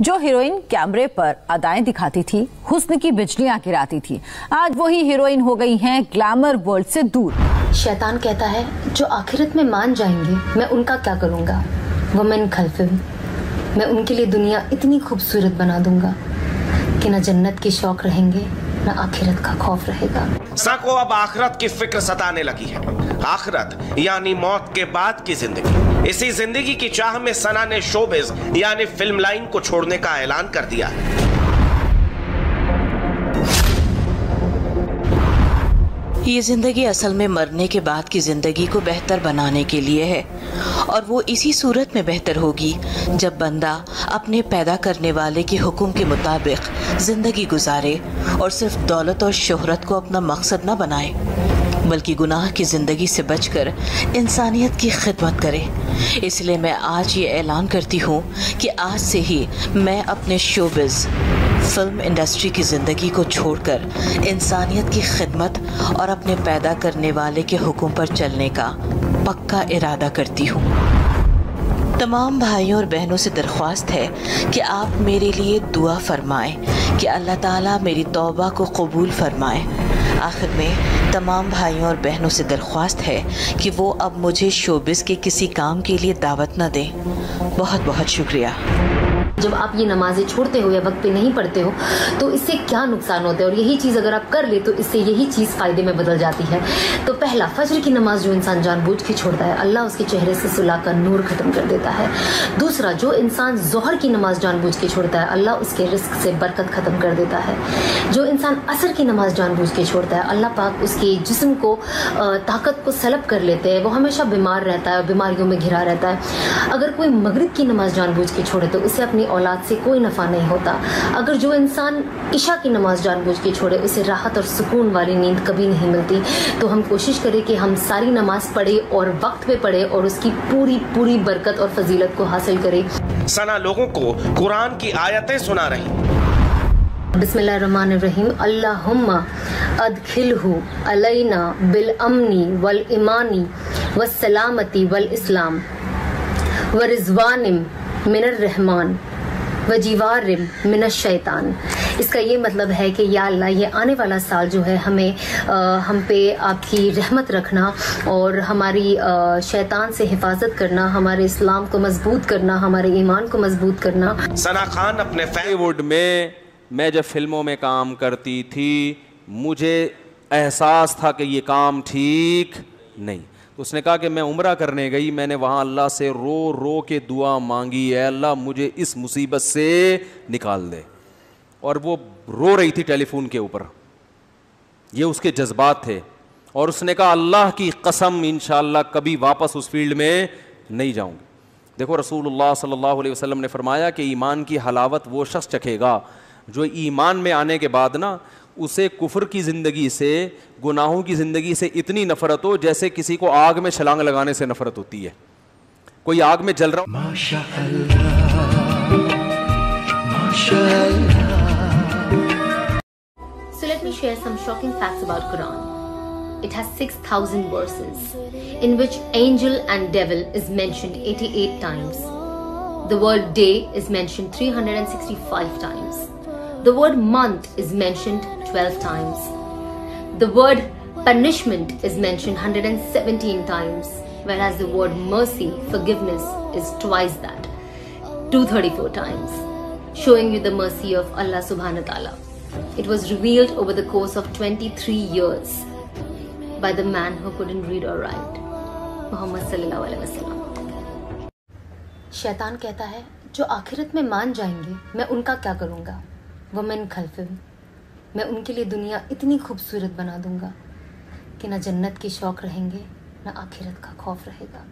जो हीरोइन कैमरे पर अदाएं दिखाती थी, हुस्न की बिजलियां गिराती थी, आज वही हीरोइन हो गई हैं ग्लैमर वर्ल्ड से दूर। शैतान कहता है जो आखिरत में मान जाएंगे मैं उनका क्या करूंगा। वमन खल्फिम, मैं उनके लिए दुनिया इतनी खूबसूरत बना दूंगा कि न जन्नत के शौक रहेंगे न आखिरत का खौफ रहेगा। सा को अब आखिरत की फिक्र सताने लगी है। आखिरत यानी मौत के बाद की जिंदगी। इसी जिंदगी की चाह में सना ने शोबिज यानी फिल्म लाइन को छोड़ने का ऐलान कर दिया है। ये जिंदगी असल में मरने के बाद की जिंदगी को बेहतर बनाने के लिए है, और वो इसी सूरत में बेहतर होगी जब बंदा अपने पैदा करने वाले के हुक्म के मुताबिक जिंदगी गुजारे और सिर्फ दौलत और शोहरत को अपना मकसद न बनाए, बल्कि गुनाह की ज़िंदगी से बचकर इंसानियत की खिदमत करे। इसलिए मैं आज ये ऐलान करती हूँ कि आज से ही मैं अपने शोबिज़ फिल्म इंडस्ट्री की ज़िंदगी को छोड़कर इंसानियत की खिदमत और अपने पैदा करने वाले के हुक्म पर चलने का पक्का इरादा करती हूँ। तमाम भाइयों और बहनों से दरख्वास्त है कि आप मेरे लिए दुआ फरमाएं कि अल्लाह ताला मेरी तौबा को कबूल फरमाए। आखिर में तमाम भाइयों और बहनों से दरख्वास्त है कि वो अब मुझे शोबिज़ के किसी काम के लिए दावत न दें। बहुत बहुत शुक्रिया। जब आप ये नमाजें छोड़ते हो या वक्त पे नहीं पढ़ते हो तो इससे क्या नुकसान होता है, और यही चीज़ अगर आप कर ले तो इससे यही चीज़ फ़ायदे में बदल जाती है। तो पहला, फजर की नमाज जो इंसान जानबूझ के छोड़ता है, अल्लाह उसके चेहरे से सुलह का नूर ख़त्म कर देता है। दूसरा, जो इंसान ज़ोहर की नमाज जानबूझ के छोड़ता है, अल्लाह उसके रिस्क से बरकत ख़त्म कर देता है। जो इंसान असर की नमाज जानबूझ के छोड़ता है, अल्लाह पाक उसके जिस्म को ताकत को सलब कर लेते हैं, वो हमेशा बीमार रहता है, बीमारियों में घिरा रहता है। अगर कोई मगरिब की नमाज जानबूझ के छोड़े तो उसे अपनी औलाद से कोई नफ़ा नहीं होता। अगर जो इंसान इशा की नमाज जानबूझ के छोड़े उसे राहत और सुकून वाली नींद कभी नहीं मिलती। तो हम कोशिश करें कि हम सारी नमाज पढ़े और वक्त पे पढ़े और उसकी पूरी पूरी बरकत और फजीलत को हासिल करें। सना लोगों को कुरान की आयतें सुना रही। बिस्मिल्लाहिर्रहमानिर्रहीम। अल्लाहुम्मा अदखिलहु अलैना बिल अमनी वल ईमानी वस्सलामती वल इस्लाम व रिज़वानिम मिनर रहमान वजीवारिम मिनश शैतान। इसका ये मतलब है कि या अल्लाह, ये आने वाला साल जो है हमें हम पे आपकी रहमत रखना और हमारी शैतान से हिफाजत करना, हमारे इस्लाम को मजबूत करना, हमारे ईमान को मजबूत करना। सना खान अपने बॉलीवुड में मैं जब फिल्मों में काम करती थी मुझे एहसास था कि ये काम ठीक नहीं। तो उसने कहा कि मैं उम्रा करने गई, मैंने वहाँ अल्लाह से रो रो के दुआ मांगी है, अल्लाह मुझे इस मुसीबत से निकाल दे। और वो रो रही थी टेलीफोन के ऊपर, ये उसके जज्बात थे। और उसने कहा अल्लाह की कसम इंशाअल्लाह कभी वापस उस फील्ड में नहीं जाऊंगी। देखो रसूलुल्लाह सल्लल्लाहु अलैहि वसल्लम ने फरमाया कि ईमान की हलावत वो शख्स चखेगा जो ईमान में आने के बाद ना उसे कुफ्र की ज़िंदगी से, गुनाहों की ज़िंदगी से इतनी नफ़रत हो जैसे किसी को आग में छलांग लगाने से नफ़रत होती है। कोई आग में जल रहा So let me share some shocking facts about Quran. It has 6,000 verses in which angel and devil is mentioned 88 times. The word day is mentioned 365 times. The word month is mentioned 12 times. The word punishment is mentioned 117 times, whereas the word mercy, forgiveness, is twice that, 234 times, showing you the mercy of Allah subhanahu wa ta'ala. It was revealed over the course of 23 years by the man who couldn't read or write, Muhammad sallallahu alaihi wasallam. शैतान कहता है जो आखिरत में मान जाएंगे मैं उनका क्या करूँगा। वमन खल्फिम, मैं उनके लिए दुनिया इतनी खूबसूरत बना दूंगा कि न जन्नत के शौक रहेंगे न आखिरत का खौफ रहेगा।